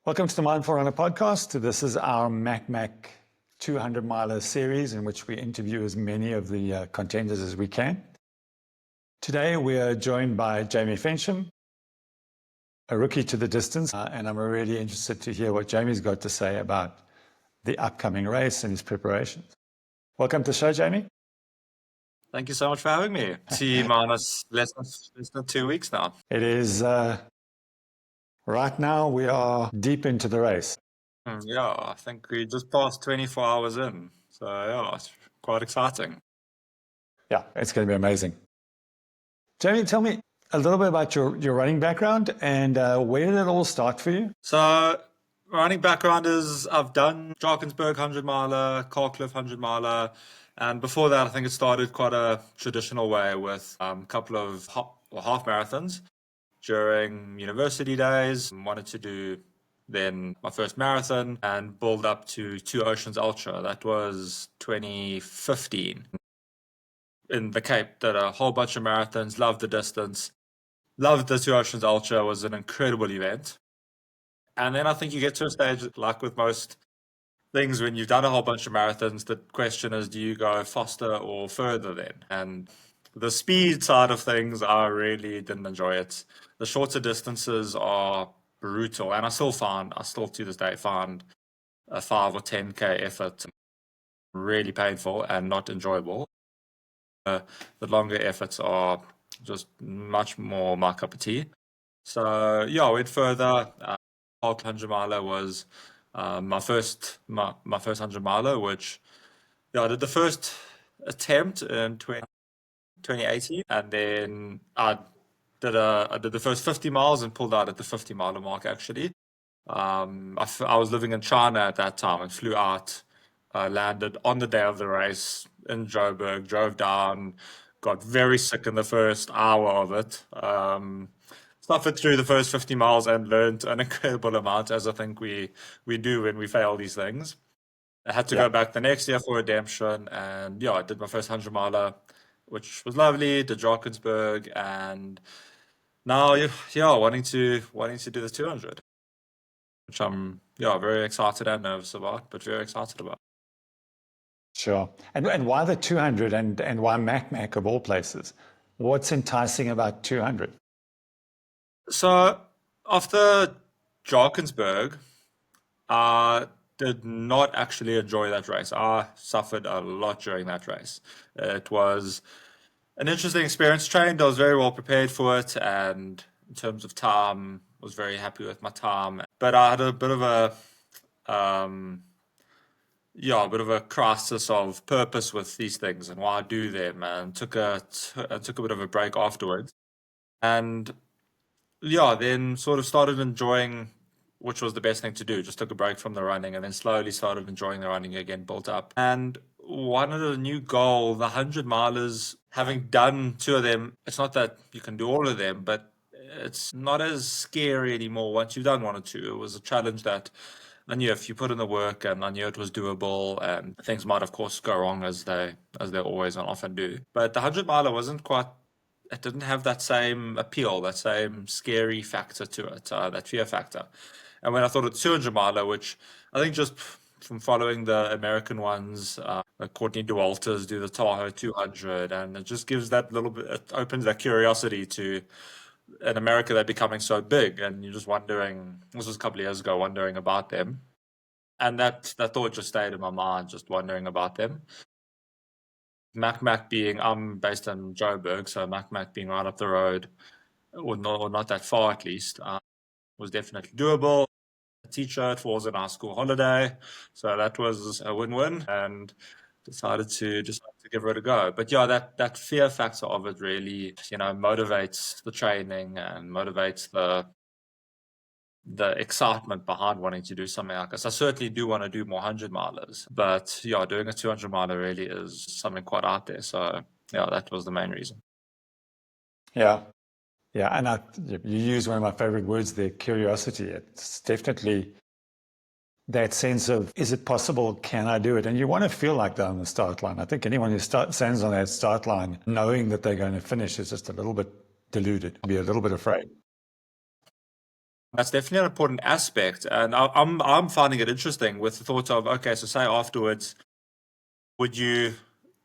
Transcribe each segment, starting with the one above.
Welcome to the Mindful Runner podcast. This is our Mac 200 miler series in which we interview as many of the contenders as we can. Today we are joined by Jamie Fensham, a rookie to the distance, and I'm really interested to hear what Jamie's got to say about the upcoming race and his preparations. Welcome to the show, Jamie. Thank you so much for having me. T-minus less than 2 weeks now. It is, right now we are deep into the race. Yeah, I think we just passed 24 hours in. So yeah, it's quite exciting. Yeah, it's going to be amazing. Jamie, tell me a little bit about your running background and where did it all start for you? So running background is I've done Drakensberg 100 miler, Carcliff 100 miler, and before that I think it started quite a traditional way with a couple of half marathons during university days. Wanted to do then my first marathon and build up to Two Oceans Ultra. That was 2015. In the Cape, did a whole bunch of marathons, loved the distance, loved the Two Oceans Ultra. It was an incredible event. And then I think you get to a stage, like with most things, when you've done a whole bunch of marathons, the question is, do you go faster or further then? And the speed side of things, I really didn't enjoy it. The shorter distances are brutal, and I still to this day find a 5 or 10K effort really painful and not enjoyable. The longer efforts are just much more my cup of tea. So yeah, I went further. Park 100 miler was my first 100 miler, which I did the first attempt in 2018, and then I did the first 50 miles and pulled out at the 50 miler mark actually. I was living in China at that time and flew out, landed on the day of the race in Joburg, drove down, got very sick in the first hour of it. Suffered through the first 50 miles and learned an incredible amount, as I think we do when we fail these things. I had to go back the next year for redemption, and I did my first 100 miler, which was lovely. Did Drakensberg, and now wanting to do the 200, which I'm very excited and nervous about, but very excited about. Sure. And why the 200 and why Mac of all places? What's enticing about 200? So after Drakensberg, I did not actually enjoy that race. I suffered a lot during that race. It was an interesting experience. Trained, I was very well prepared for it, and in terms of time, was very happy with my time. But I had a bit of a crisis of purpose with these things and why I do them, and took a bit of a break afterwards. And then sort of started enjoying, which was the best thing to do. Just took a break from the running and then slowly started enjoying the running again, built up. And wanted a new goal, the 100 milers. Having done two of them, it's not that you can do all of them, but it's not as scary anymore once you've done one or two. It was a challenge that I knew if you put in the work, and I knew it was doable, and things might of course go wrong as they always and often do. But the 100 miler wasn't quite, it didn't have that same appeal, that same scary factor to it, that fear factor. And when I thought of 200 miler, which I think just from following the American ones, like Courtney Dauwalters do the Tahoe 200, and it just gives that little bit, it opens that curiosity to, in America, they're becoming so big, and you're just wondering, this was a couple of years ago, wondering about them. And that thought just stayed in my mind, just wondering about them. Mac being, I'm based in Joburg, so Mac being right up the road, or not that far at least, was definitely doable. A t-shirt falls in our school holiday, so that was a win-win, and decided to give it a go. But that fear factor of it really, motivates the training and motivates the excitement behind wanting to do something like this. I certainly do want to do more 100 milers, but doing a 200 miler really is something quite out there. So that was the main reason. Yeah. And you use one of my favorite words there, curiosity. It's definitely that sense of, is it possible? Can I do it? And you want to feel like that on the start line. I think anyone who stands on that start line knowing that they're going to finish is just a little bit deluded, be a little bit afraid. That's definitely an important aspect, and I'm finding it interesting with the thought of, okay, so say afterwards, would you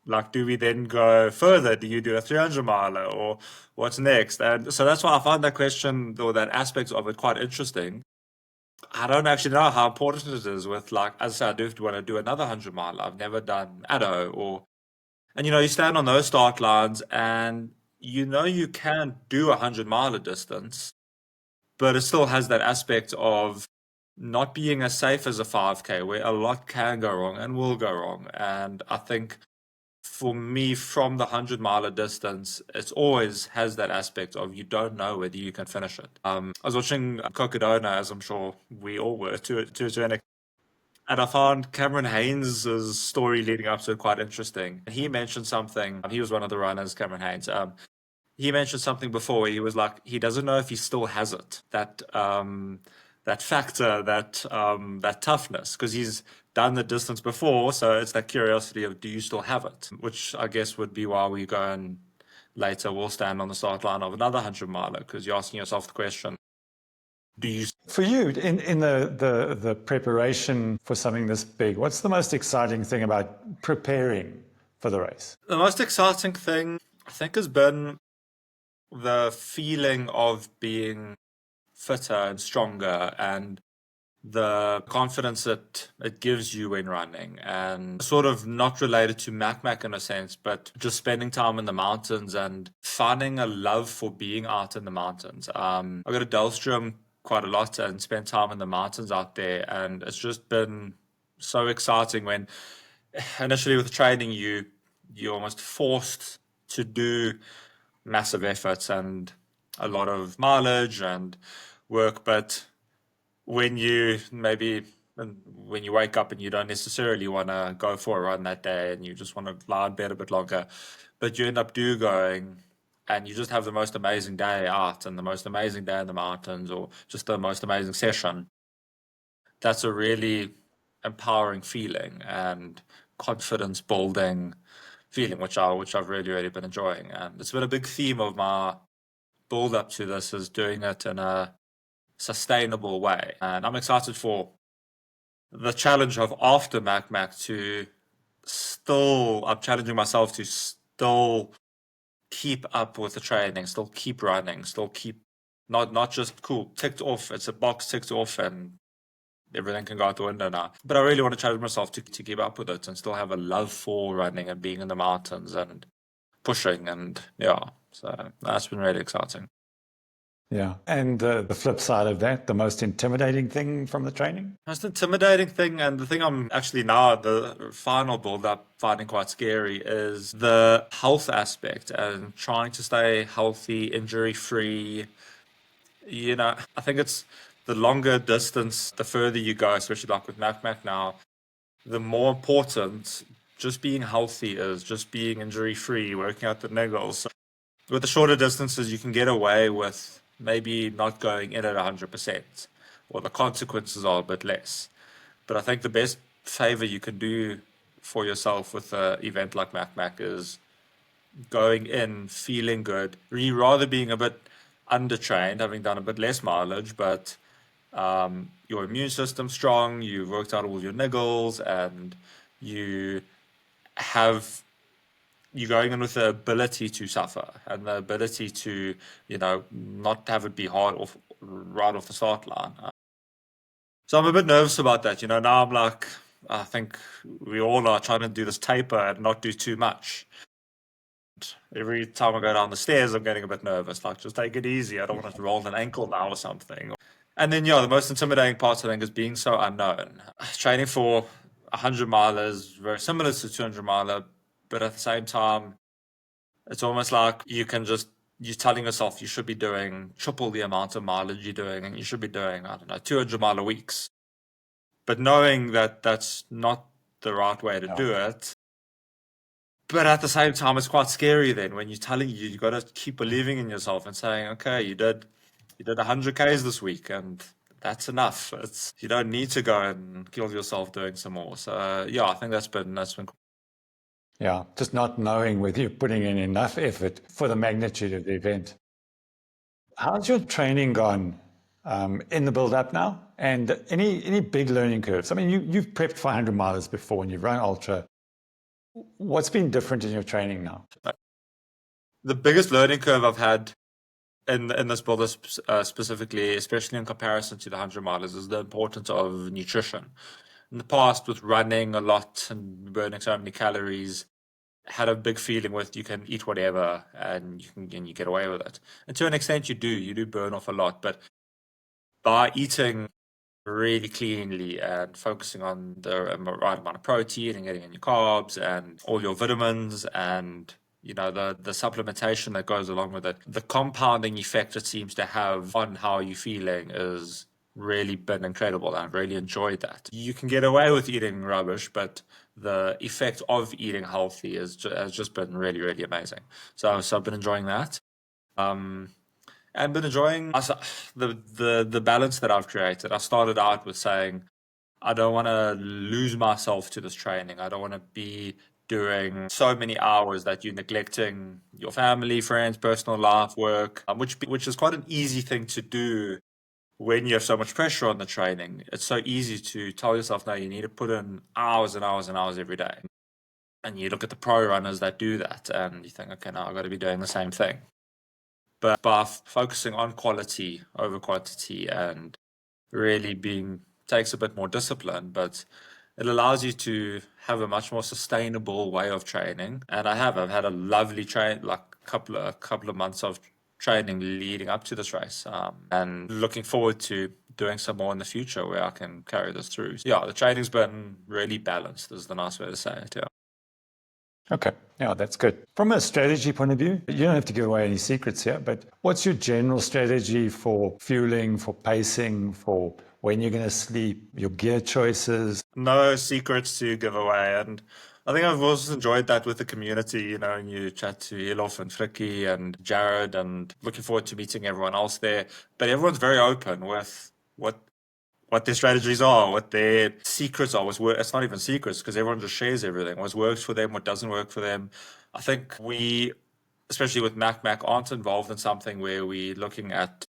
like, do we then go further? Do you do a 300 miler, or what's next? And so that's why I find that question or that aspect of it quite interesting. I don't actually know how important it is with, like, as I said, I do want to do another 100 mile. I've never done Addo and you stand on those start lines and you can do a 100 miler distance, but it still has that aspect of not being as safe as a 5K where a lot can go wrong and will go wrong. And I think for me, from the 100 miler distance, it always has that aspect of you don't know whether you can finish it. I was watching Cocodona, as I'm sure we all were, to an extent, and I found Cameron Haynes' story leading up to it quite interesting. He mentioned something. He was one of the runners, Cameron Haynes. He mentioned something before where he was like, he doesn't know if he still has it, that factor, that toughness, because he's done the distance before. So it's that curiosity of, do you still have it? Which I guess would be why we go and later we'll stand on the start line of another 100 miler, because you're asking yourself the question, do you? For you, in the preparation for something this big, what's the most exciting thing about preparing for the race? The most exciting thing, I think, has been the feeling of being fitter and stronger, and the confidence that it gives you when running, and sort of not related to Mac in a sense, but just spending time in the mountains and finding a love for being out in the mountains. I go to Delstrom quite a lot and spend time in the mountains out there, and it's just been so exciting when initially with training you're almost forced to do massive efforts and a lot of mileage and work, but when you maybe when you wake up and you don't necessarily want to go for a run that day and you just want to lie in bed a bit longer, but you end up going and you just have the most amazing day out and the most amazing day in the mountains or just the most amazing session. That's a really empowering feeling and confidence building feeling, which I've really been enjoying. And it's been a big theme of my build up to this, is doing it in a sustainable way. And I'm excited for the challenge of after Mac to still, I'm challenging myself to still keep up with the training, still keep running, still keep not just cool, ticked off, it's a box ticked off and everything can go out the window now. But I really want to challenge myself to keep up with it and still have a love for running and being in the mountains and pushing, and yeah, so that's been really exciting. Yeah. And the flip side of that, the most intimidating thing from the training? Most intimidating thing, and the thing I'm actually now at the final build up finding quite scary, is the health aspect and trying to stay healthy, injury free. I think it's the longer distance, the further you go, especially like with Mac now, the more important just being healthy is, just being injury free, working out the niggles. With the shorter distances, you can get away with maybe not going in at 100%, or the consequences are a bit less. But I think the best favor you can do for yourself with an event like Mac is going in feeling good, rather being a bit undertrained, having done a bit less mileage, but your immune system's strong, you've worked out all your niggles, and you have you're going in with the ability to suffer and the ability to, not have it be hard off right off the start line. So I'm a bit nervous about that. Now I'm like, I think we all are trying to do this taper and not do too much. Every time I go down the stairs, I'm getting a bit nervous. Like, just take it easy. I don't want to roll an ankle now or something. And then, the most intimidating part, I think, is being so unknown. Training for 100 milers, very similar to 200 miler, but at the same time, it's almost like you're telling yourself you should be doing triple the amount of mileage you're doing, and you should be doing, I don't know, 200-miler weeks. But knowing that that's not the right way to do it. But at the same time, it's quite scary then when you're telling you got to keep believing in yourself and saying, okay, you did 100 Ks this week, and that's enough. You don't need to go and kill yourself doing some more. So yeah, I think that's been cool. Yeah, just not knowing whether you're putting in enough effort for the magnitude of the event. How's your training gone in the build up now? And any big learning curves? I mean, you've prepped for 100 miles before and you've run ultra. What's been different in your training now? The biggest learning curve I've had in this build specifically, especially in comparison to the 100 milers, is the importance of nutrition. In the past, with running a lot and burning so many calories, had a big feeling with you can eat whatever and you get away with it. And to an extent, you do burn off a lot, but by eating really cleanly and focusing on the right amount of protein and getting in your carbs and all your vitamins and the supplementation that goes along with it, the compounding effect it seems to have on how you're feeling is really been incredible. I've really enjoyed that. You can get away with eating rubbish, but the effect of eating healthy has just been really, really amazing. So I've been enjoying that. And been enjoying the balance that I've created. I started out with saying I don't want to lose myself to this training. I don't want to be doing so many hours that you're neglecting your family, friends, personal life, work, which is quite an easy thing to do when you have so much pressure on the training. It's so easy to tell yourself, no, you need to put in hours and hours and hours every day. And you look at the pro runners that do that, and you think, okay, now I've got to be doing the same thing. But by focusing on quality over quantity and really takes a bit more discipline, but it allows you to have a much more sustainable way of training. And I've had a lovely couple of months of training leading up to this race, and looking forward to doing some more in the future where I can carry this through. So yeah, the training's been really balanced, is the nice way to say it. Yeah. Okay, yeah, that's good. From a strategy point of view, you don't have to give away any secrets here, but what's your general strategy for fueling, for pacing, for when you're going to sleep, your gear choices? No secrets to give away. And I think I've also enjoyed that with the community, and you chat to Elof and Fricky and Jared, and looking forward to meeting everyone else there. But everyone's very open with what their strategies are, what their secrets are. It's not even secrets because everyone just shares everything. What works for them, what doesn't work for them. I think we, especially with Mac, aren't involved in something where we're looking at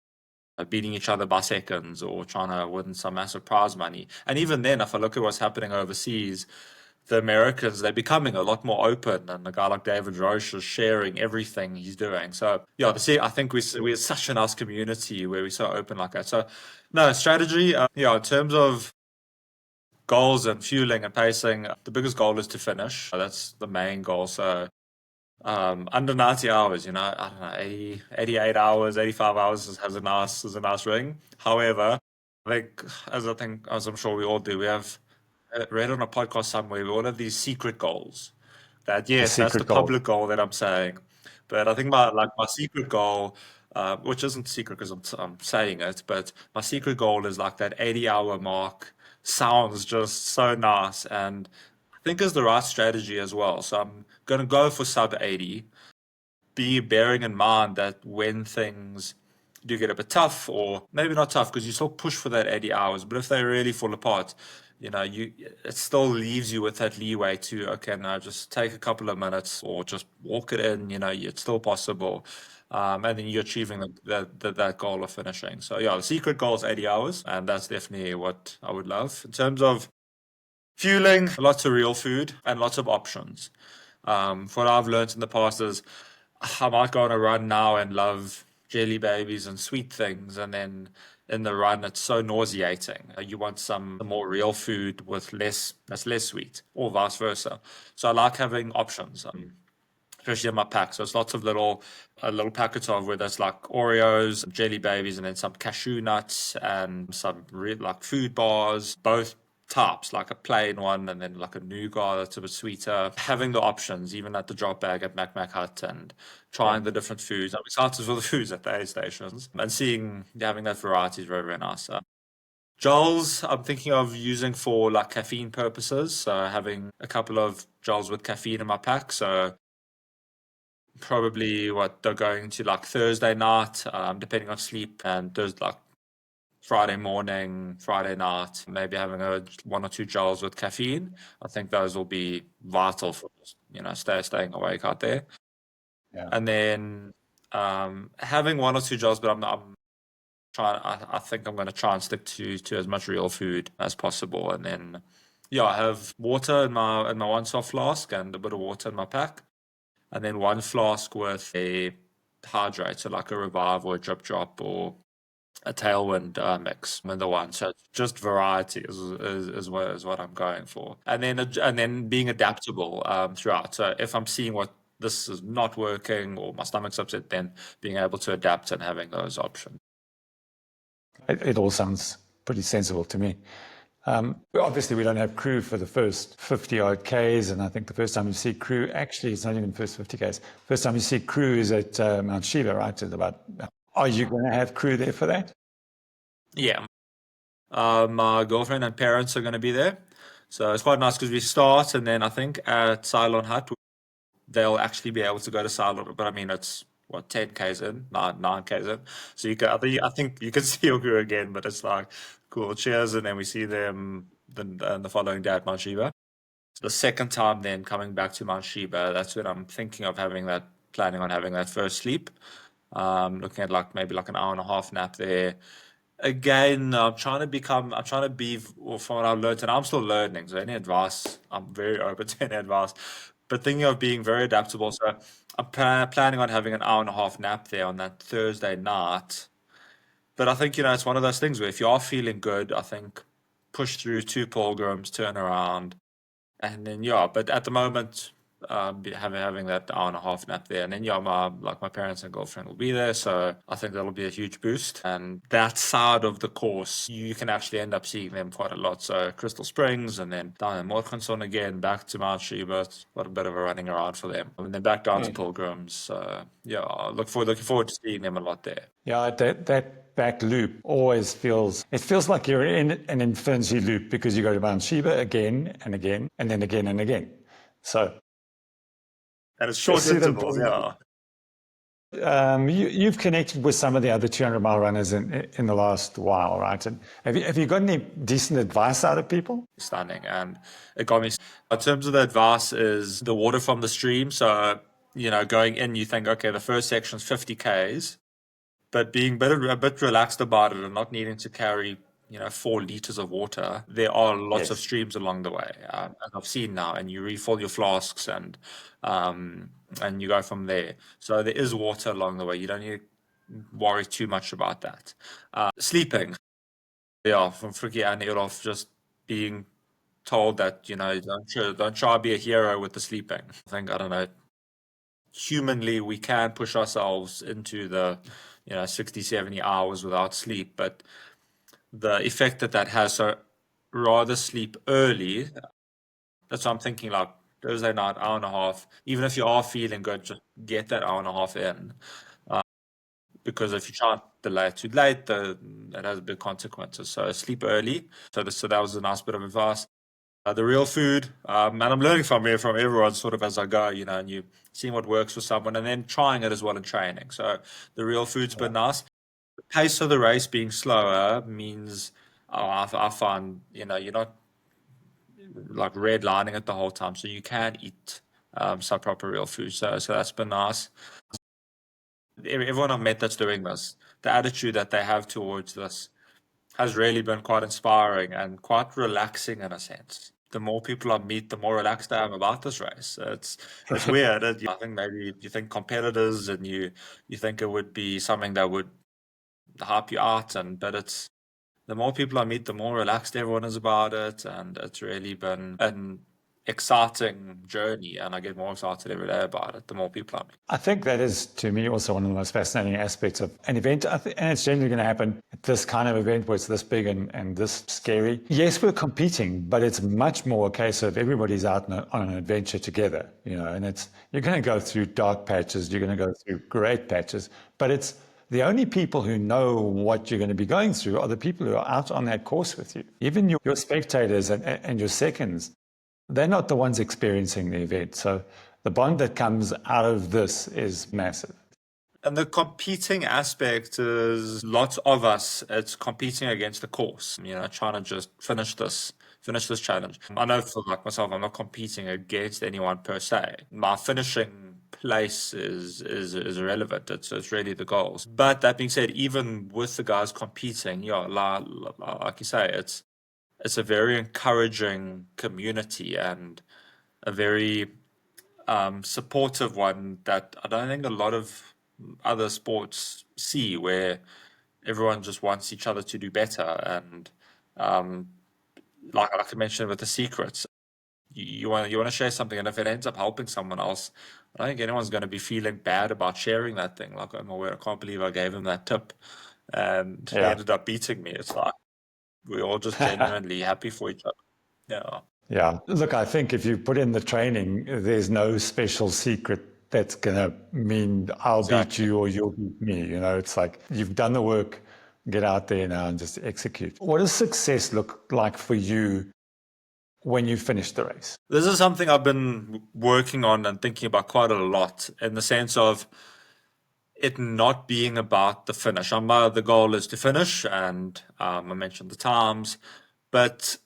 beating each other by seconds or trying to win some massive prize money. And even then, if I look at what's happening overseas, the Americans, they're becoming a lot more open, and a guy like David Roche is sharing everything he's doing. So yeah, I think we're such a nice community where we're so open like that. So no strategy. In terms of goals and fueling and pacing, the biggest goal is to finish. That's the main goal. So under 90 hours, I don't know, 88 hours, 85 hours has a nice ring. However, as I'm sure we all do, we have read on a podcast somewhere, we all have these secret goals. That The yes, that's the secret goal. public goal that I'm saying, but I think my secret goal, which isn't secret because I'm saying it, but my secret goal is like that 80-hour mark. Sounds just so nice, and I think is the right strategy as well. So I'm gonna go for sub 80, be bearing in mind that when things do get a bit tough, or maybe not tough because you still push for that 80 hours, but if they really fall apart, it still leaves you with that leeway to, okay, now just take a couple of minutes or just walk it in, it's still possible. And then you're achieving that goal of finishing. So yeah, the secret goal is 80 hours, and that's definitely what I would love. In terms of fueling, lots of real food and lots of options. What I've learned in the past is I might go on a run now and love jelly babies and sweet things, and then in the run it's so nauseating. You want some more real food that's less sweet, or vice versa. So I like having options. Especially in my pack. So it's lots of little packets of where there's like Oreos, jelly babies, and then some cashew nuts and some like food bars, both types, like a plain one and then like a nougat that's a bit sweeter. Having the options, even at the drop bag at Mac Hut, and trying the different foods. I'm excited for the foods at the aid stations and having that variety is very, very nice. Gels, I'm thinking of using for like caffeine purposes. So having a couple of gels with caffeine in my pack. So probably what they're going to like Thursday night, depending on sleep, and there's like Friday morning, Friday night, maybe having one or two gels with caffeine. I think those will be vital for staying awake out there. Yeah. And then having one or two gels, but I think I'm going to try and stick to as much real food as possible, and then yeah, I have water in my one soft flask and a bit of water in my pack, and then one flask with a hydrate, so like a Revive or a Drip Drop or a Tailwind mix in the one. So just variety is what I'm going for, and then being adaptable throughout. So if I'm seeing what this is not working or my stomach's upset, then being able to adapt and having those options. It all sounds pretty sensible to me. Obviously, we don't have crew for the first 50 odd Ks, and I think the first time you see crew, actually, it's not even the first 50 Ks. First time you see crew is at Mount Sheba, right? Are you going to have crew there for that? Yeah. My girlfriend and parents are going to be there. So it's quite nice because we start, and then I think at Ceylon Hut, they'll actually be able to go to Ceylon. But I mean, it's what, 10 Ks in, 9 Ks in. So I think you can see your crew again, but it's like, cool, cheers. And then we see them the following day at Mount Sheba. The second time then coming back to Mount Sheba, that's when I'm thinking of planning on having that first sleep. Looking at like maybe like an hour and a half nap there. Again, I'm trying to be, well, from what I've learned, and I'm still learning, so any advice, I'm very open to any advice. But thinking of being very adaptable, so I'm planning on having an hour and a half nap there on that Thursday night. But I think, it's one of those things where if you are feeling good, I think push through 2 pilgrims, turn around, and then yeah, but at the moment, having that hour and a half nap there, and then yeah, my parents and girlfriend will be there, so I think that'll be a huge boost. And that side of the course, you can actually end up seeing them quite a lot. So Crystal Springs, and then down in Mortconson again, back to Mount Sheba. Got a bit of a running around for them, and then back down to Pilgrims. So yeah, looking forward to seeing them a lot there. Yeah, that back loop always feels like you're in an infinity loop because you go to Mount Sheba again and again, and then again and again. So, And it's short intervals, yeah. You've connected with some of the other 200-mile runners in the last while, right? And have you got any decent advice out of people? Stunning, and it got me. In terms of the advice, is the water from the stream. So going in, you think, okay, the first section's 50 Ks, but being a bit relaxed about it and not needing to carry 4 liters of water. There are lots of Yes. streams along the way, as I've seen now, and you refill your flasks and you go from there. So there is water along the way. You don't need to worry too much about that. Sleeping, yeah, from Frikkie and Elof, just being told that don't try to be a hero with the sleeping. I don't know, humanly we can push ourselves into the 60, 70 hours without sleep, but the effect that has, so rather sleep early. That's what I'm thinking, like Thursday night, hour and a half. Even if you are feeling good, just get that hour and a half in. Because if you try to delay it too late, that has big consequences. So sleep early. So that was a nice bit of advice. The real food, and I'm learning from everyone sort of as I go, and you seeing what works for someone, and then trying it as well in training. So the real food's been nice. The pace of the race being slower means, I find, you're not like redlining it the whole time, so you can eat some proper real food. So that's been nice. Everyone I've met that's doing this, the attitude that they have towards this has really been quite inspiring and quite relaxing in a sense. The more people I meet, the more relaxed I am about this race. It's weird. I think maybe you think competitors, and you think it would be something that would hype you out, but it's the more people I meet, the more relaxed everyone is about it, and it's really been an exciting journey, and I get more excited every day about it, the more people I meet. I think that is, to me, also one of the most fascinating aspects of an event. And it's generally going to happen at this kind of event where it's this big and this scary. Yes, we're competing, but it's much more a case of everybody's out on an adventure together, and you're going to go through dark patches, you're going to go through great patches, but it's the only people who know what you're going to be going through are the people who are out on that course with you. Even your spectators and your seconds, they're not the ones experiencing the event. So the bond that comes out of this is massive. And the competing aspect is lots of us, it's competing against the course, trying to just finish this challenge. I know for like myself, I'm not competing against anyone per se. My finishing place is irrelevant. It's really the goals. But that being said, even with the guys competing, yeah, like you say, it's a very encouraging community and a very supportive one that I don't think a lot of other sports see, where everyone just wants each other to do better. And um, like I mentioned with the secrets, you want to share something, and if it ends up helping someone else, I don't think anyone's going to be feeling bad about sharing that thing. Like, oh my word, I can't believe I gave him that tip, and he Yeah. ended up beating me. It's like we're all just genuinely happy for each other. Yeah. Yeah. Look, I think if you put in the training, there's no special secret that's going to mean I'll beat Exactly. you or you'll beat me. It's like you've done the work, get out there now and just execute. What does success look like for you when you finish the race? This is something I've been working on and thinking about quite a lot, in the sense of it not being about the finish. The goal is to finish, and I mentioned the times, but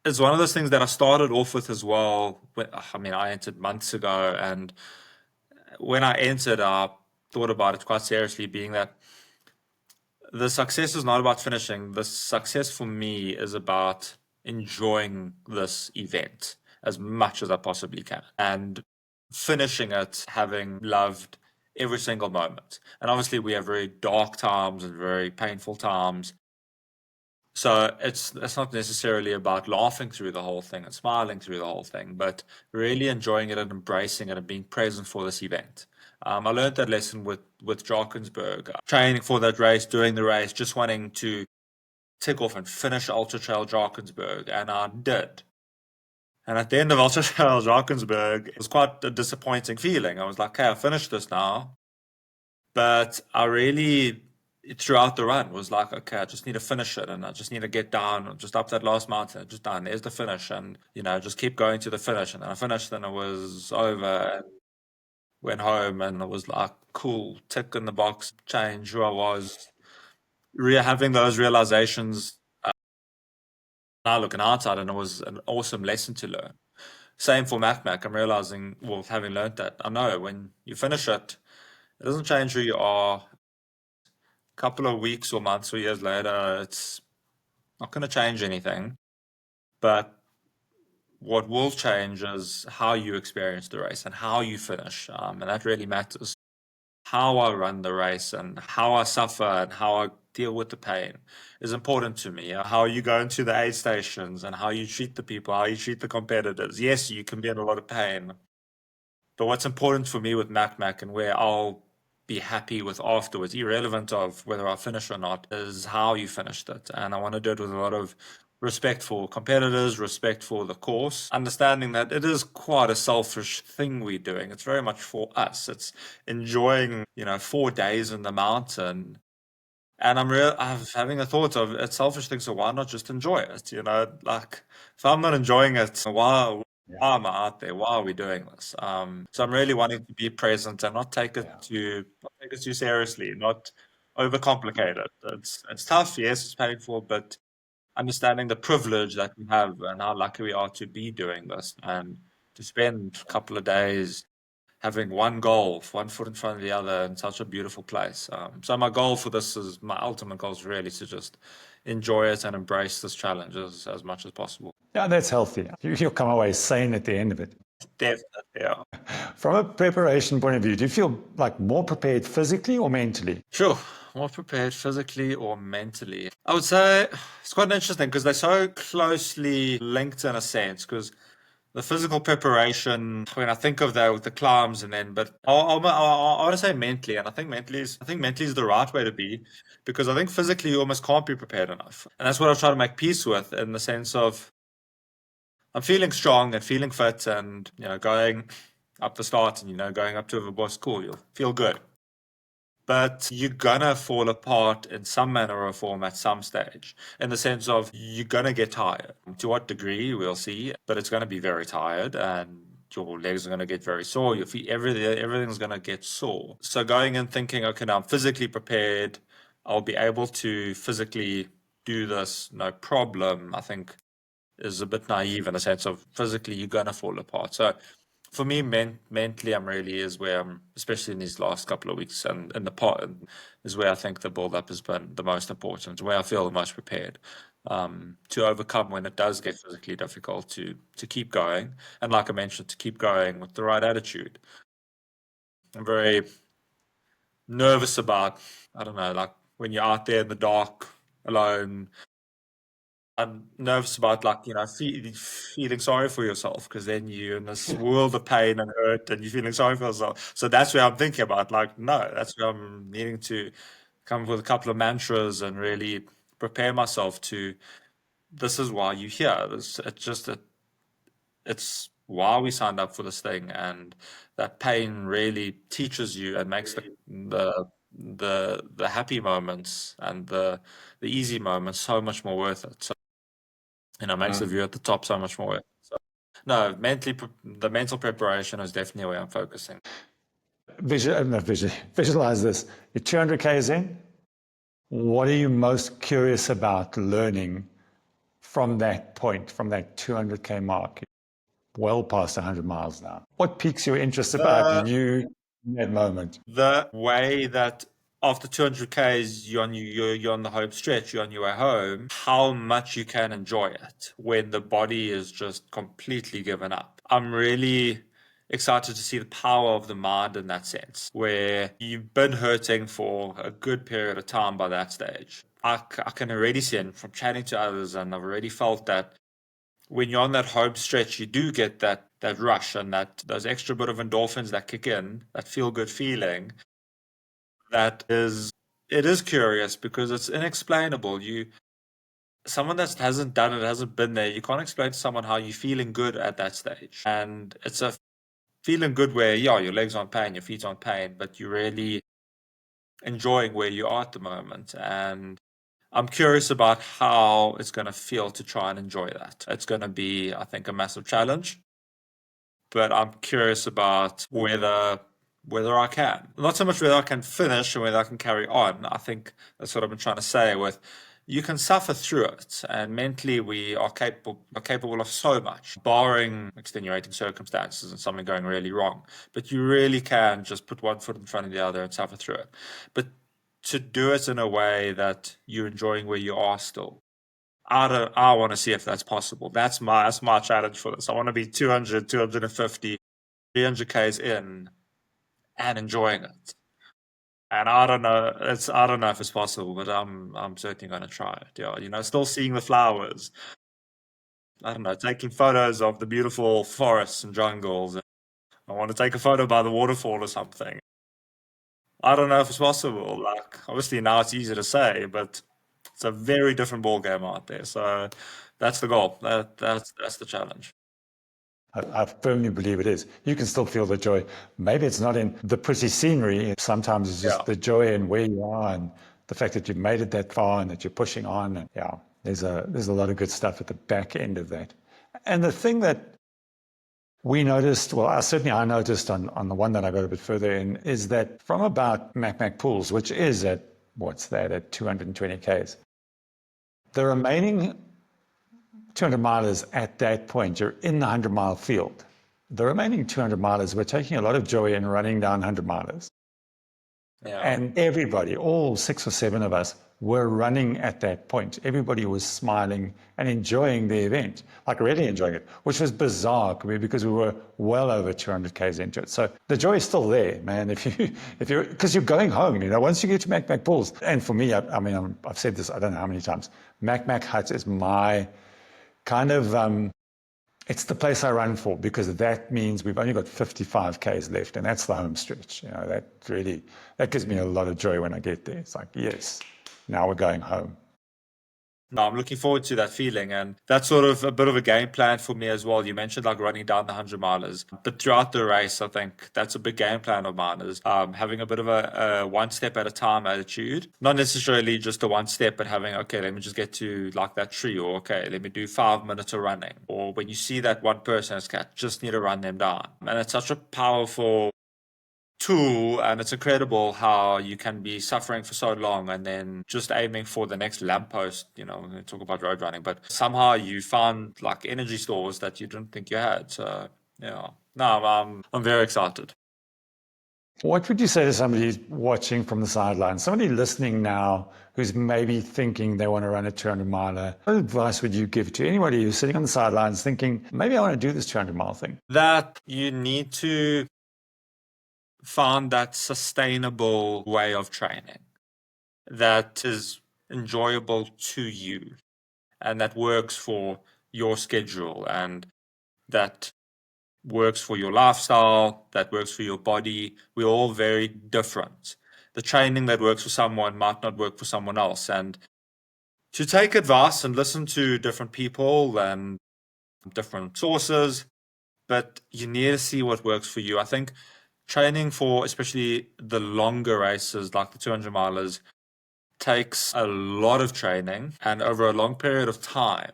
it's one of those things that I started off with as well. I mean, I entered months ago, and when I entered, I thought about it quite seriously, being that the success is not about finishing. The success for me is about enjoying this event as much as I possibly can, and finishing it having loved every single moment. And obviously, we have very dark times and very painful times. So it's not necessarily about laughing through the whole thing and smiling through the whole thing, but really enjoying it and embracing it and being present for this event. I learned that lesson with Drakensberg, training for that race, doing the race, just wanting to tick off and finish Ultra Trail Drakensberg, and I did. And at the end of Ultra Trail Drakensberg, it was quite a disappointing feeling. I was like, okay, I finished this now. But I really, throughout the run, was like, okay, I just need to finish it, and I just need to get down, just up that last mountain, just down. There's the finish, and just keep going to the finish. And then I finished, and it was over, and went home, and it was like, cool, tick in the box, change who I was. Having those realizations now looking outside, and it was an awesome lesson to learn. Same for Mac. I'm realizing, well, having learned that, I know when you finish it, it doesn't change who you are. Couple of weeks or months or years later, it's not going to change anything. But what will change is how you experience the race and how you finish. And that really matters. How I run the race and how I suffer and how I deal with the pain is important to me. How you go into the aid stations and how you treat the people, how you treat the competitors. Yes, you can be in a lot of pain. But what's important for me with Mac and where I'll be happy with afterwards, irrelevant of whether I finish or not, is how you finished it. And I want to do it with a lot of respect for competitors, respect for the course, understanding that it is quite a selfish thing we're doing. It's very much for us. It's enjoying, 4 days in the mountain. And I'm having a thought of it's selfish thing, so why not just enjoy it? Like if I'm not enjoying it, why am I out there? Why are we doing this? So I'm really wanting to be present and not take it too seriously, not overcomplicate it. It's tough, yes, it's painful, but understanding the privilege that we have and how lucky we are to be doing this and to spend a couple of days having one goal, one foot in front of the other in such a beautiful place. So my ultimate goal is really to just enjoy it and embrace this challenge as much as possible. Yeah, that's healthy. You'll come away sane at the end of it. Definitely, yeah. From a preparation point of view, do you feel like more prepared physically or mentally? Sure. More prepared physically or mentally? I would say it's quite interesting because they're so closely linked in a sense. Because the physical preparation, when I think of that with the climbs, but I want to say mentally, and I think mentally is the right way to be, because I think physically you almost can't be prepared enough, and that's what I try to make peace with, in the sense of I'm feeling strong and feeling fit, and going up the start, and going up to a boss, cool, you'll feel good. But you're gonna fall apart in some manner or form at some stage, in the sense of you're gonna get tired. To what degree, we'll see, but it's gonna be very tired, and your legs are gonna get very sore. Your feet, everything's gonna get sore. So going in thinking, okay, now I'm physically prepared, I'll be able to physically do this, no problem, I think is a bit naive, in the sense of physically you're gonna fall apart. So for me, mentally, I'm really is where I'm, especially in these last couple of weeks, and in the pot is where I think the build up has been the most important, where I feel the most prepared to overcome when it does get physically difficult to keep going, and like I mentioned, to keep going with the right attitude. I'm very nervous about, I don't know, like when you're out there in the dark alone. I'm nervous about like, feeling sorry for yourself because then you're in this world of pain and hurt and you're feeling sorry for yourself. So that's where I'm thinking about like, no, that's where I'm needing to come up with a couple of mantras and really prepare myself to, this is why you're here. It's why we signed up for this thing, and that pain really teaches you and makes the happy moments and the easy moments so much more worth it. So, makes the view at the top so much more worth it. So, no, the mental preparation is definitely where I'm focusing. Visualize this. You're 200 Ks in. What are you most curious about learning from that point, from that 200K mark? Well past 100 miles now. What piques your interest about you in that moment? The way that after 200 Ks, you're on the home stretch, you're on your way home, how much you can enjoy it when the body is just completely given up. I'm really excited to see the power of the mind in that sense, where you've been hurting for a good period of time by that stage. I can already see it from chatting to others, and I've already felt that when you're on that home stretch, you do get that rush and those extra bit of endorphins that kick in, that feel good feeling. It is curious because it's inexplainable. Someone that hasn't done it, hasn't been there, you can't explain to someone how you're feeling good at that stage. And it's a feeling good where, yeah, your legs aren't pain, your feet aren't pain, but you're really enjoying where you are at the moment. And I'm curious about how it's going to feel to try and enjoy that. It's going to be, I think, a massive challenge, but I'm curious about whether I can. Not so much whether I can finish or whether I can carry on. I think that's what I've been trying to say with you can suffer through it, and mentally we are capable of so much, barring extenuating circumstances and something going really wrong. But you really can just put one foot in front of the other and suffer through it. But to do it in a way that you're enjoying where you are still. I want to see if that's possible. That's my challenge for this. I want to be 200, 250, 300 Ks in and enjoying it. And I don't know if it's possible, but I'm certainly going to try it. Yeah, still seeing the flowers. I don't know, taking photos of the beautiful forests and jungles. I want to take a photo by the waterfall or something. I don't know if it's possible. Like, obviously now it's easy to say, but it's a very different ball game out there. So that's the goal. That's the challenge. I firmly believe it is. You can still feel the joy. Maybe it's not in the pretty scenery. Sometimes it's just Yeah. the joy in where you are and the fact that you've made it that far and that you're pushing on. And yeah, there's a lot of good stuff at the back end of that. And the thing that we noticed, well, I noticed on the one that I got a bit further in, is that from about Mac Pools, which is at, what's that, at 220 Ks, the remaining 200 milers at that point, you're in the 100-mile field. The remaining 200 milers, we're taking a lot of joy in running down 100 milers. Yeah. And everybody, all 6 or 7 of us, were running at that point. Everybody was smiling and enjoying the event, like really enjoying it, which was bizarre because we were well over 200 Ks into it. So the joy is still there, man. Because you're going home, once you get to Mac Pools. And for me, I've said this, I don't know how many times, Mac Hut is my kind of, it's the place I run for because that means we've only got 55 Ks left, and that's the home stretch. That gives me a lot of joy when I get there. It's like, yes, now we're going home. No, I'm looking forward to that feeling, and that's sort of a bit of a game plan for me as well. You mentioned like running down the 100 milers, but throughout the race, I think that's a big game plan of mine is having a bit of a one step at a time attitude. Not necessarily just a one step, but having, okay, let me just get to like that tree, or okay, let me do 5 minutes of running. Or when you see that one person, it's just need to run them down. And it's such a powerful tool, and it's incredible how you can be suffering for so long and then just aiming for the next lamppost. We talk about road running, but somehow you found like energy stores that you didn't think you had. So Yeah. No, I'm very excited. What would you say to somebody who's watching from the sidelines, somebody listening now who's maybe thinking they want to run a 200 miler? What advice would you give to anybody who's sitting on the sidelines thinking, maybe I want to do this 200-mile thing? That you need to find that sustainable way of training that is enjoyable to you and that works for your schedule and that works for your lifestyle, that works for your body. We're all very different. The training that works for someone might not work for someone else. And to take advice and listen to different people and different sources, but you need to see what works for you. I think training for especially the longer races like the 200 milers takes a lot of training and over a long period of time.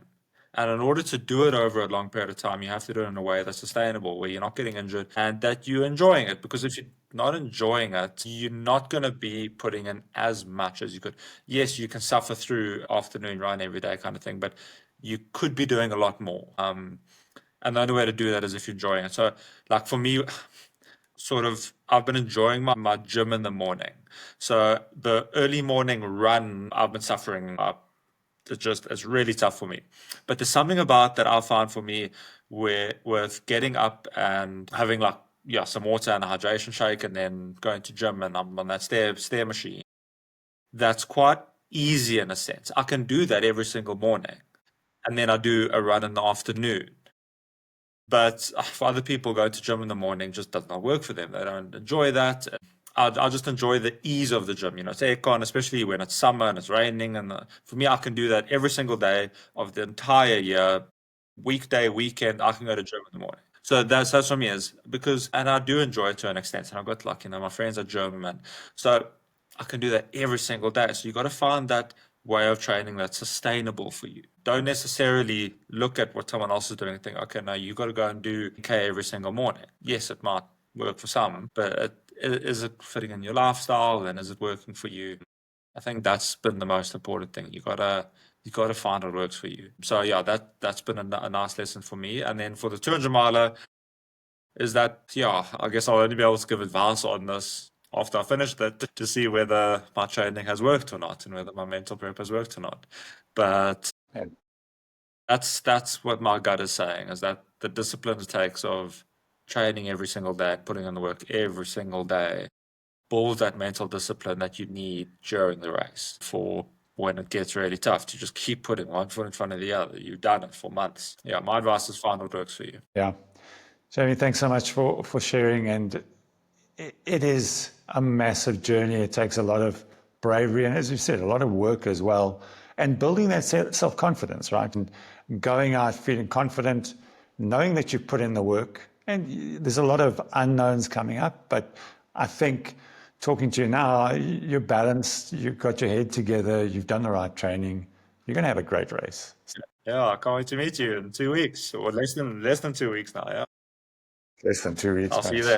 And in order to do it over a long period of time, you have to do it in a way that's sustainable, where you're not getting injured and that you're enjoying it. Because if you're not enjoying it, you're not going to be putting in as much as you could. Yes, you can suffer through afternoon run every day kind of thing, but you could be doing a lot more. And the only way to do that is if you're enjoying it. So, like for me, I've been enjoying my gym in the morning. So the early morning run, I've been suffering. It's really tough for me. But there's something about that I found for me where with getting up and having some water and a hydration shake and then going to gym and I'm on that stair machine. That's quite easy in a sense. I can do that every single morning. And then I do a run in the afternoon. But for other people, going to gym in the morning just does not work for them. They don't enjoy that. I just enjoy the ease of the gym. It's aircon, especially when it's summer and it's raining. And for me, I can do that every single day of the entire year, weekday, weekend. I can go to gym in the morning. So that's for me is because, and I do enjoy it to an extent. And I've got my friends are German, so I can do that every single day. So you got to find that way of training that's sustainable for you. Don't necessarily look at what someone else is doing and think, okay, no, you got to go and do K every single morning. Yes, it might work for some, but is it fitting in your lifestyle and is it working for you? I think that's been the most important thing. You gotta find what works for you. So yeah, that's been a nice lesson for me. And then for the 200 miler, is that I guess I'll only be able to give advice on this after I finished it to see whether my training has worked or not and whether my mental prep has worked or not. But And that's what my gut is saying, is that the discipline it takes of training every single day, putting in the work every single day, builds that mental discipline that you need during the race for when it gets really tough to just keep putting one foot in front of the other. You've done it for months. Yeah, my advice is find what works for you. yeah, Jamie, thanks so much for sharing. And it is a massive journey. It takes a lot of bravery and, as you said, a lot of work as well. And building that self-confidence, right? And going out feeling confident, knowing that you've put in the work. And there's a lot of unknowns coming up, but I think talking to you now, you're balanced, you've got your head together, you've done the right training. You're going to have a great race. Yeah, I can't wait to meet you in 2 weeks, or less than 2 weeks now. Yeah, Less than 2 weeks, I'll see you mate. there.